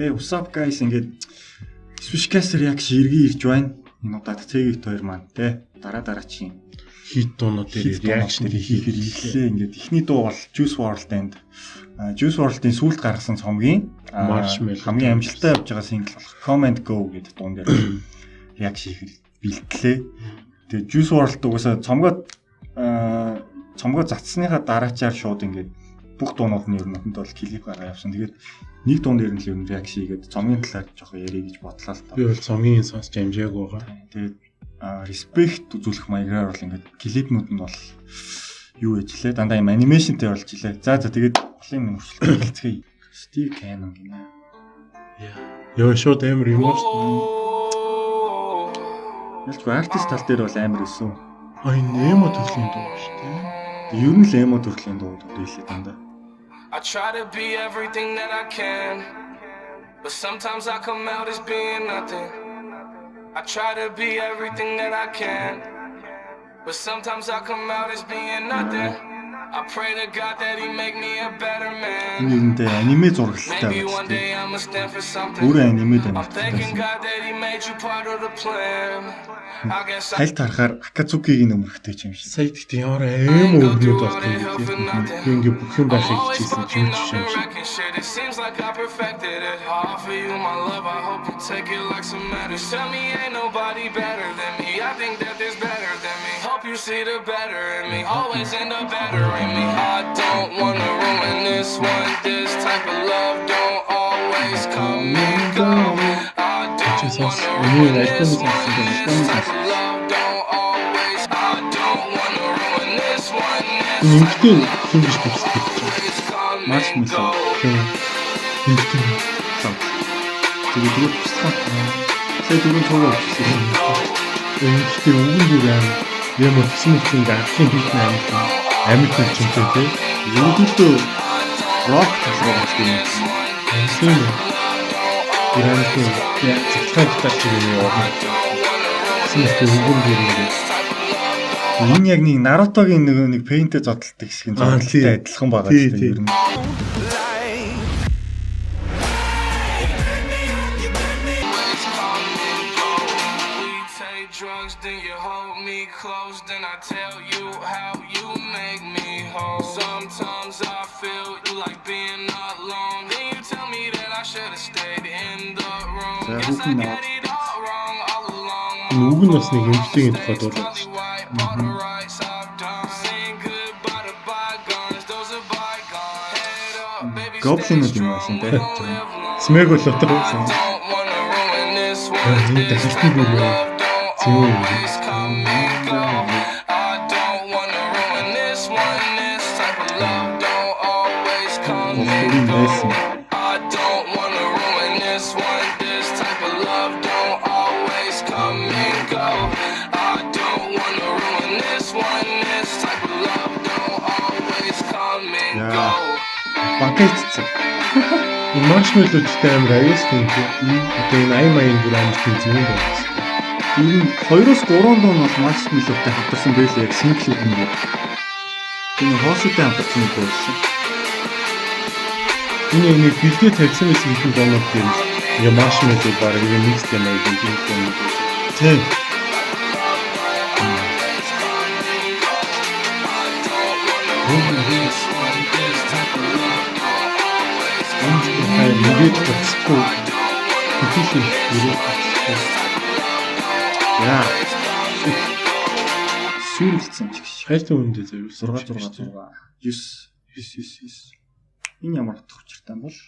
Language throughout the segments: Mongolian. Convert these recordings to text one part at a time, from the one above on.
Hey, what's up guys? Ингээд Swishcast reaction иргэн ирж байна. Энэ удаад Цэгт хоёр маань те дараачийн хит дуунууд дээр реакшн хийх хэрэглээ. Ингээд эхний дуу бол Juice WRLD and Juice WRLD-ийн сүүлд гаргасан цомгийн хамгийн амжилттай явж байгаа сингл болох Come and Go гэдэг дуун дээр реакшн хийх бэлтлээ. Тэгээ Juice WRLD угаасаа цомгоо затсныхаа дараачаар шууд ингээд бүх дуунууд нь ер нь бол клип гаргаа явсан. Тэгээд нэг дуун дээр нь л ер нь реакшн хийгээд цомгийн талаар жоохон ярих гэж бодлоо л та. Би бол цомгийн сонсч амжааг байгаа. Тэгээд респект үзүүлэх маягаар бол ингээд клипнүүд нь бол юу ээжлээ дандаа юм анимашнтэй болж илээ. За тэгээд голын минь хүртэл хэлцгээе. Steve Cannon гинэ. Яа шууд амар юм шүү. Ялч артист тал дээр бол амар өссөн. Энэ эмо төрлийн дуу шүү дээ. Ер нь л эмо төрлийн дуу хэлээ дандаа. I try to be everything that I can, but sometimes I come out as being nothing. I try to be everything that I can, but sometimes I come out as being nothing. I pray to God that he make me a better man. Энд аниме зурагтай Maybe one day байна. I'ma stand for something. Бүрэн анимед I'm байна. thanking God that he made you part of the plan. I guess I Хальт харахаар Акацукигийн нөмөрхтэй юм шиг. Сая гэхдээ ямар эмо өгнүүд болтой юм. Би ингээ бүх юм байхыг хичээсэн юм шиг. It seems like I perfected it. I offer you my love, I hope you take it like some medicine. Tell me ain't nobody better than me. I think that there's better than me. Hope you see the better in me. Always end up bettering me. I don't wanna ruin this one. This type of love don't always come and go. I don't wanna ruin this one. This type of love don't always. I don't wanna ruin this one. Ингэдэг юм биш биз. Маш мэлээ. Ингэдэг. Тэгээд туслах. Сая дөрөв цогоо авчихсан. Ингэдэг үгүй байна. Эмо төсмөлийн гаахын бит амьд хэлчинтэй тий. Ерөнхийдөө рок талруу очсон юм. Тийм. Ирангийн цэцлэгтэй шиг юм яваа. Синхтэй үгэн дээрээ. Энэ яг нэг Нарутогийн нэг пейнтэ зодтолтой хэсэг нь зодтолтой адилхан байгаа шүү дээ ер нь. Drugs, then you hold me close, then I tell you how you make me whole. Sometimes I feel like being alone. Then you tell me that I should have stayed in the room. Guess I got it all wrong all along. Үг нь бас нэг эмчтэйгийн тухайд болоод шүү. Гоблинууд юм байна те. Смэг бол отоосон. Энэ дахилтны бүр яа. Зөө. Банкетцэг. Маршмеллоудтай амар аюултай юм. Одоо энэ аймын бүр амар тийм юм байна. Энэ 2-3 дуу нь бол маршмеллоудтай хамтарсан байлээ яг синглүүд нь. Энэ хоостой хамтарсан юм байсан. Энэ нэг бэлдээ тавьсан байсан хэдэн дуунууд дээр ингээ маршмеллоуд баг ингээ микс юм аа гэдэг юм. Тийм. Ингээд бодсохгүй хэвчээ ирээд Яа. Сүрэлцэн ч гэж. хайртай үнэндээ заяа 6 9. Энэ ямар утга учиртай юм бол?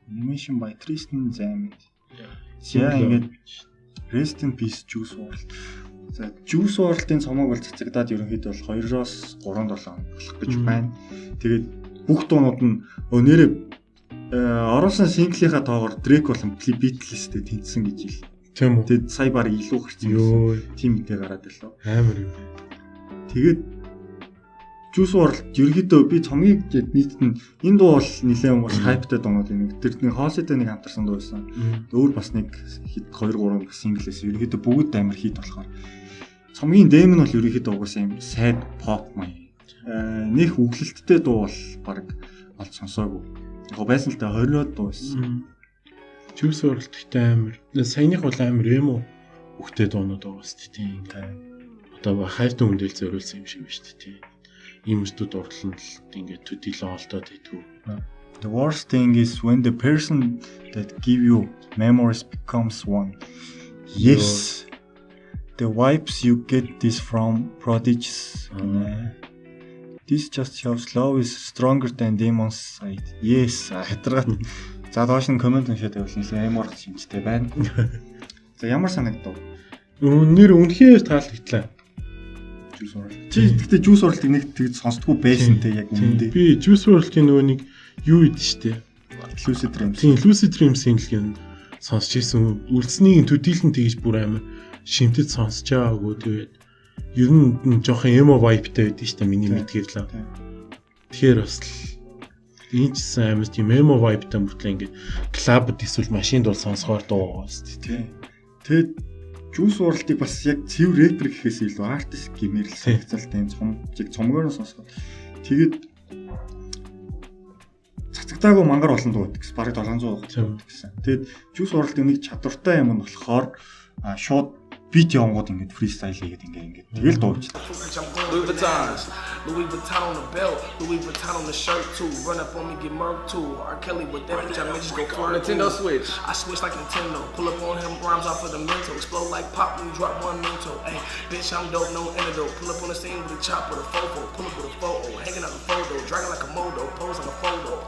Animation by Tristan Zamit. Яа ингээд Rest in Peace Juice WRLD. За Juice WRLD-ийн цомог бол цацагдаад ерөнхийдөө бол 2-3 7 болох гэж байна. Тэгээд бүх дуунууд нь нэрээ оруулсан синглийнхаа тоогоор Drake болон Beatles-тэй тэнцсэн гэж ил. Тийм үү. Тэгээд сая баг илүү хэрцэн. Йоо. Тим мэдээ гараад байлаа. Амар юм. Тэгээд Juice WRLD ерөнхийдөө би цомгийг нийтэд нь энэ дуу бол нэлээд бас хайптай дуунууд юм. Тэр нэг хоостой нэг хамтарсан дуу байсан. Өөр бас нэг 2-3 синглээс ерөнхийдөө бүгд амар хит болохоор цомгийн дэм нь бол ерөнхийдөө угаасаа юм sad pop маяг. Нэх үглэлттэй дуу бол баг олж сонсоогүй. Яг байсан л та 20-од дуу байсан. Juice WRLD ихтэй амар. Саяных бол амар эмо хөхтэй дуунууд байгаа шүү дээ. Ингээ. Одоо хайртай хүндэл зориулсан юм шиг байна шүү дээ. Ийм юмстууд урлан л ингээ төдийлөн олдоод идэггүй. The worst thing is when the person that give you memories becomes one. Yes. The vibes you get this from prodigies. This just shows love is stronger than demons side. Yes. Хатаргат. За доош нь комент уншаад байвал нэлээд амар шинжтэй байна. За ямар санагдав? Нэр үнэхээр таалагдлаа. Juice WRLD. Чи гэхдээ Juice WRLD-ыг нэг тэгж сонсдгүй байсан те яг үнэндээ. Би Juice WRLD-ийн нөгөө нэг юу идэв штэ. Lucid Dreams. Тийм Lucid Dreams-ийн хэлгийн сонсч ирсэн. Үлдснийг төдийлэн тэгж бүр амар шимтэд сонсож байгаагүй тэгээд ер нь жоохон эмо vibe-тай байдсан штэ миний мэдгээр л. Тэгэхээр бас ийм ч амар тийм эмо vibe-тай мөртлөө ингээд клабд эсвэл машинд бол сонсохоор дуу байгаа штэ тийм. Тэгээд Juice WRLD-ыг бас яг цэв рэпер гэхээс илүү артист гэмээр л санагцалтай яг цомгоор нь сонсоход тэгээд цацагдаагүй мангар олон дуу гэдэг. Бараг 700 гэсэн. Тэгээд Juice WRLD-ийн нэг чадвартай юм нь болохоор шууд бит явангууд ингээд фристайл хийгээд ингээд тэгэл дууж. Louis Vuitton on the belt, Louis Vuitton on the shirt too. Run up on me, get murked too. R. Kelly with that bitch, I may just go flirt. Nintendo Switch. I switch like Nintendo. Pull up on him, rhymes off of the mental. Explode like pop when you drop one mental. Hey, bitch, I'm dope, no antidote. Pull up on the scene with a chop with a fofo. Pull up with a photo, hanging out the photo. Dragging like a modo, pose on a photo.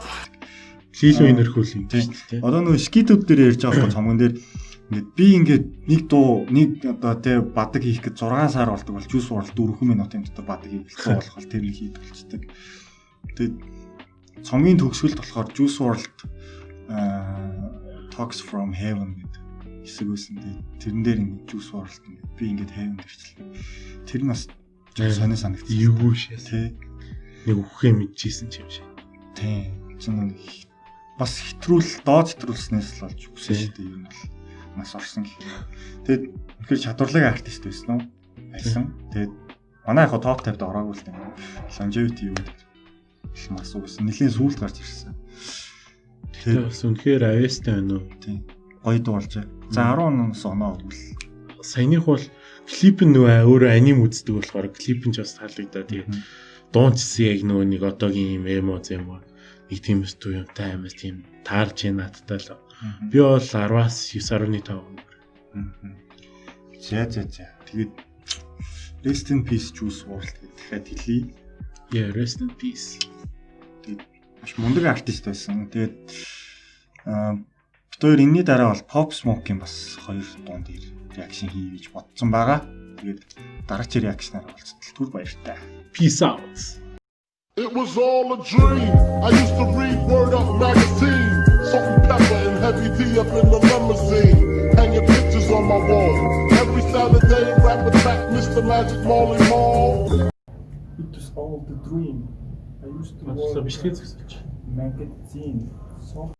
Хийлүү энерхүүл юм тийм. Одоо нөгөө скитүүд дээр ярьж байгаа цомгон дээр ингээд би ингээд нэг дуу нэг одоо тэ бадаг хийх гэж 6 сар болдог бол Juice WRLD 4 минутын дотор бадаг хийх болох тэр нэг хийдэг болчдаг. Тэгээд цомгийн төгсгөлд болохоор Juice WRLD Talks from Heaven гэдэг хэсэг үүсэн. Тэрэн дээр ингээд Juice WRLD ингээд би ингээд Heaven дэрчлээ. Тэр нь бас сонио санагдсан. Эвгүй шээ. Тэ. Нэг үхээ мэдчихсэн юм шиг. Тэ. Чинь бас хэтрүүл доод хэтрүүлснээс л болж үгсэн шүү дээ. Ер нь бол нас орсон гэх юм. Тэгээд үнэхээр чадварлаг артист байсан уу? Байсан. Тэгээд манай яг топ 50-д ороогүй л дээ. Longevity юу гэдэг. Маш угсан. Нэлийн сүүлд гарч ирсэн. Тэгээд бас үнэхээр авьяастай байна уу? Тийм. Гоё дуулж. За 10 оноос оноо өгвөл. Саяных бол клип нь нөгөө өөрөө аним үздэг болохоор клип нь ч бас таалагдаа. Тэгээд дуунчсан яг нөгөө нэг одоогийн юм эмо зэмо. Нэг тийм өстөө юмтай амар тийм таарж надтай л. Би бол 10-аас 9.5. За. Тэгээд Rest in Peace Juice WRLD гэхэд хэлье. Yeah, Rest in Peace. Тэгээд маш мундаг артист байсан. Тэгээд бид хоёр энэний дараа бол Pop Smoke-ийн бас 2 дуун дээр реакшн хий гэж бодсон байгаа. Тэгээд дараагийн реакшнаар уулзтал түр баяртай. Peace out. It was all a dream. I used to read Word Up magazine. Salt-n-Pepa and Heavy D up in the limousine. Hanging pictures on my wall. Every Saturday, rap attack Mr. Magic Marley Marl. It was all the dream. I used to Бичлэг work зөвсөж. magazine.